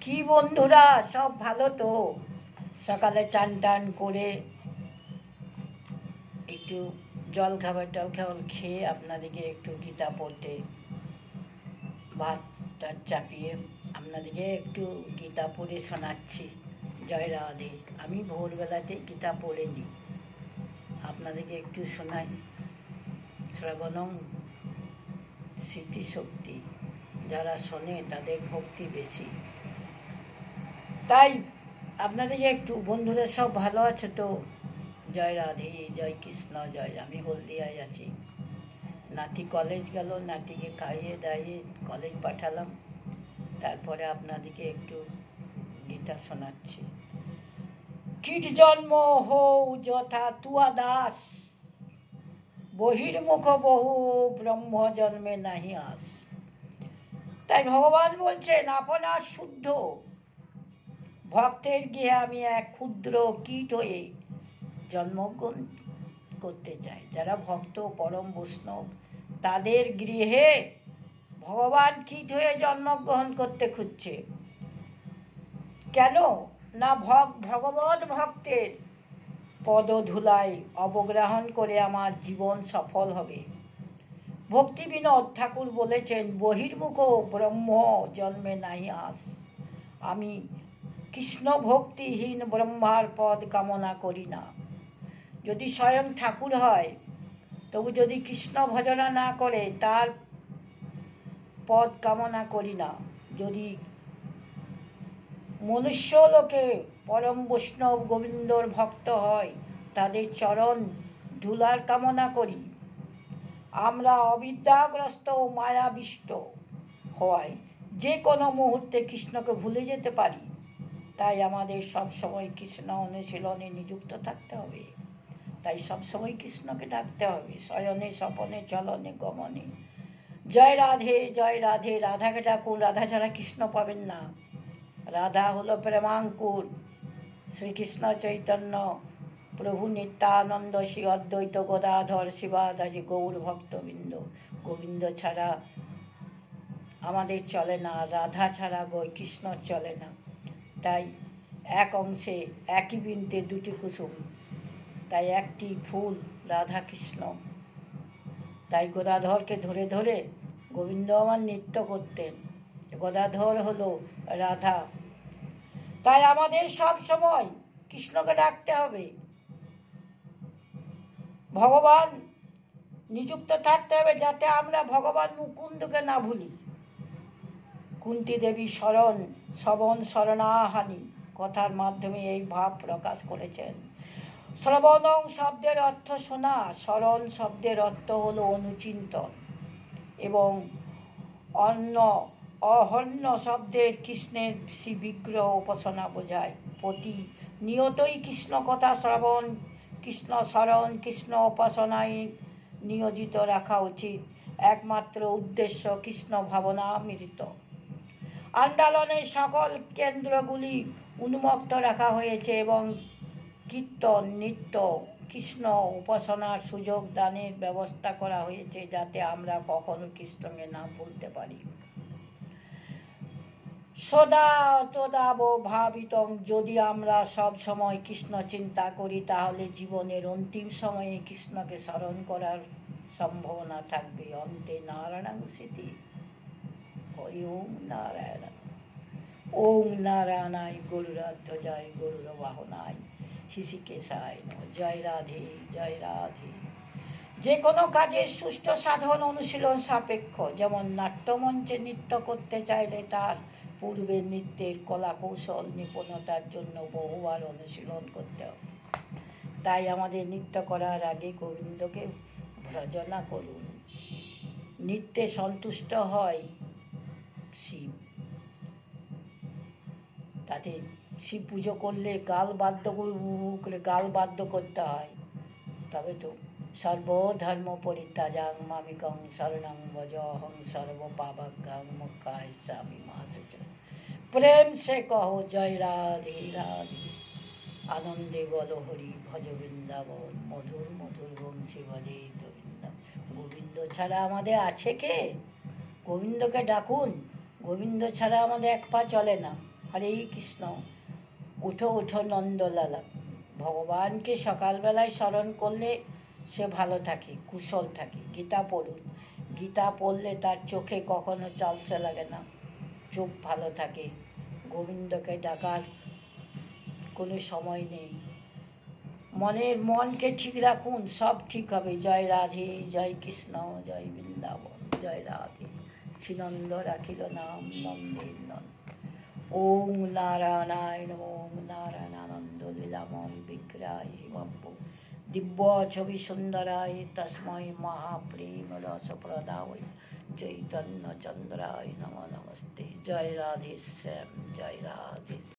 কি বন্ধুরা, সব ভালো তো? সকালে চান টান করে একটু জল খাবার খেয়ে আপনাদেরকে একটু গীতা পড়তে ভাতটা চাপিয়ে আপনাদেরকে একটু গীতা পড়ে শোনাচ্ছি। জয় রাধে। আমি ভোরবেলাতে গীতা পড়ে নিই, আপনাদেরকে একটু শোনাই। শ্রবণং স্মৃতিশক্তি, যারা শোনে তাদের ভক্তি বেশি। তাই আপনাদেরকে একটু, বন্ধুরা সব ভালো আছে তো? জয় রাধে, জয় কৃষ্ণ, জয়। আমি হলদিয়ায় আছি। নাতি কলেজ গেল, নাতিকে খাইয়ে দাইয়ে কলেজ পাঠালাম, তারপরে আপনাদেরকে একটু গীতা শোনাচ্ছি। কীট জন্ম হৌ যথা তুয়া দাস, বহির্মুখ বহু ব্রহ্ম জন্মে নাহি আস। তাই ভগবান বলছেন, আপনার শুদ্ধ ভক্তের গৃহে আমি এক ক্ষুদ্র কীট হয়ে জন্মগ্রহণ করতে চাই। যারা ভক্ত পরম বৈষ্ণব, তাদের গৃহে ভগবান কীট হয়ে জন্মগ্রহণ করতে খুঁজছে। কেন না ভগবত ভক্তের পদধূলায় অবগ্রহণ করে আমার জীবন সফল হবে। ভক্তি বিনোদ ঠাকুর বলেছেন, বহির্মুখ ব্রহ্ম জন্মে নাহি আস। আমি কৃষ্ণ ভক্তিহীন ব্রহ্মার পদ কামনা করি না। যদি স্বয়ং ঠাকুর হয়, তবু যদি কৃষ্ণ ভজনা না করে, তার পদ কামনা করি না। যদি মনুষ্য লোকে পরম বৈষ্ণব গোবিন্দর ভক্ত হয়, তাদের চরণ ধুলার কামনা করি। আমরা অবিদ্যাগ্রস্ত ও মায়াবিষ্ট হওয়ায় যে কোনো মুহূর্তে কৃষ্ণকে ভুলে যেতে পারি। তাই আমাদের সবসময় কৃষ্ণ অনুশীলনে নিযুক্ত থাকতে হবে। তাই সবসময় কৃষ্ণকে ডাকতে হবে, শয়নে স্বপনে চলনে গমনে। জয় রাধে, জয় রাধে। রাধাকে ডাকুন, রাধা ছাড়া কৃষ্ণ পাবেন না। রাধা হলো প্রেমাঙ্কুর। শ্রীকৃষ্ণ চৈতন্য প্রভু নিত্যানন্দ, শ্রী অদ্বৈত গদাধর শিবাদাজি গৌর ভক্তবৃন্দ। গোবিন্দ ছাড়া আমাদের চলে না, রাধা ছাড়া কৃষ্ণ চলে না। তাই এক অংশে একই বৃন্তে দুটি কুসুম, তাই একটি ফুল রাধা কৃষ্ণ। তাই গদাধরকে ধরে ধরে গোবিন্দ আমার নৃত্য করতেন। গদাধর হলো রাধা। তাই আমাদের সব সময় কৃষ্ণকে ডাকতে হবে, ভগবান নিযুক্ত থাকতে হবে, যাতে আমরা ভগবান মুকুন্দকে না ভুলি। কুন্তী দেবী শ্রবণ শরণাহানি কথার মাধ্যমে এই ভাব প্রকাশ করেছেন। শ্রবণং শব্দের অর্থ শোনা, শরণ শব্দের অর্থ হলো অনুচিন্তন, এবং অহন্য শব্দের কৃষ্ণের শ্রী বিগ্রহ উপাসনা বোঝায়। নিয়তই কৃষ্ণ কথা শ্রবণ, কৃষ্ণ স্মরণ, কৃষ্ণ উপাসনায় নিয়োজিত রাখা উচিত। একমাত্র উদ্দেশ্য কৃষ্ণ ভাবনা মিলিত। আন্দোলনের সকল কেন্দ্রগুলি উন্মুক্ত রাখা হয়েছে এবং কীর্তন, নৃত্য, কৃষ্ণ উপাসনার সুযোগ দানের ব্যবস্থা করা হয়েছে, যাতে আমরা কখনো কৃষ্ণকে না ভুলতে পারি। সদা তদাব ভাবিতং, যদি আমরা সব সময় কৃষ্ণ চিন্তা করি, তাহলে জীবনের অন্তিম সময়ে কৃষ্ণকে স্মরণ করার সম্ভাবনা থাকবে। অন্তে নারায়ণ স্মৃতি। হরি ওম নারায়ণ। ওম নারায়ণায় গরুরাধ্বজায় গরুর বাহনায় হৃষিকেশায় নমঃ। জয় রাধে, জয় রাধে। যে কোনো কাজের সুষ্ঠু সাধন অনুশীলন সাপেক্ষ। যেমন নাট্যমঞ্চে নৃত্য করতে চাইলে তার পূর্বে নৃত্যের কলা কৌশল নিপুণতার জন্য বহুবার অনুশীলন করতে হবে। তাই আমাদের নৃত্য করার আগে গোবিন্দকে ভজনা করুন। নৃত্যে সন্তুষ্ট হয় শিব। তাতে শিব পুজো করলে গাল বাদ্য করে গাল বাদ্য করতে হয়, তবে তো। সর্বধর্ম পরিত্যাজাং মামিকং শরণং ভজহং সর্বপাপজ্ঞাং মোক্ষাস্যামি মা শুচি। প্রেম সে কহো জয় রাধে রাধে, আনন্দে বলো হরি ভজ বৃন্দাবন, মধুর মধুর বংশী বজে বৃন্দাবন। গোবিন্দ ছাড়া আমাদের আছে কে? গোবিন্দকে ডাকুন। গোবিন্দ ছাড়া আমাদের এক পা চলে না। হরে কৃষ্ণ। উঠো উঠো নন্দলালা। ভগবানকে সকালবেলায় স্মরণ করলে সে ভালো থাকে, কুশল থাকে। গীতা পড়ুন, গীতা পড়লে তার চোখে কখনো চালসে লাগে না, চোখ ভালো থাকে। গোবিন্দকে ডাকার কোনো সময় নেই। মনকে ঠিক রাখুন, সব ঠিক হবে। জয় রাধে, জয় কৃষ্ণ, জয় বৃন্দাবন, জয় রাধে। শ্রীনন্দ রাখিল নাম নন্দের নন্দ। ওং নারায়ণায় নমঃ। ওং নারায়ণানন্দ লীলামং বিগ্রহায় বাপ্পু দিব্য ছবি সুন্দরায় তস্মৈ মহাপ্রেম রস প্রদায় চৈতন্য চন্দ্রায় নমঃ। নমস্তে। জয় রাধে শ্যাম, জয় রাধে।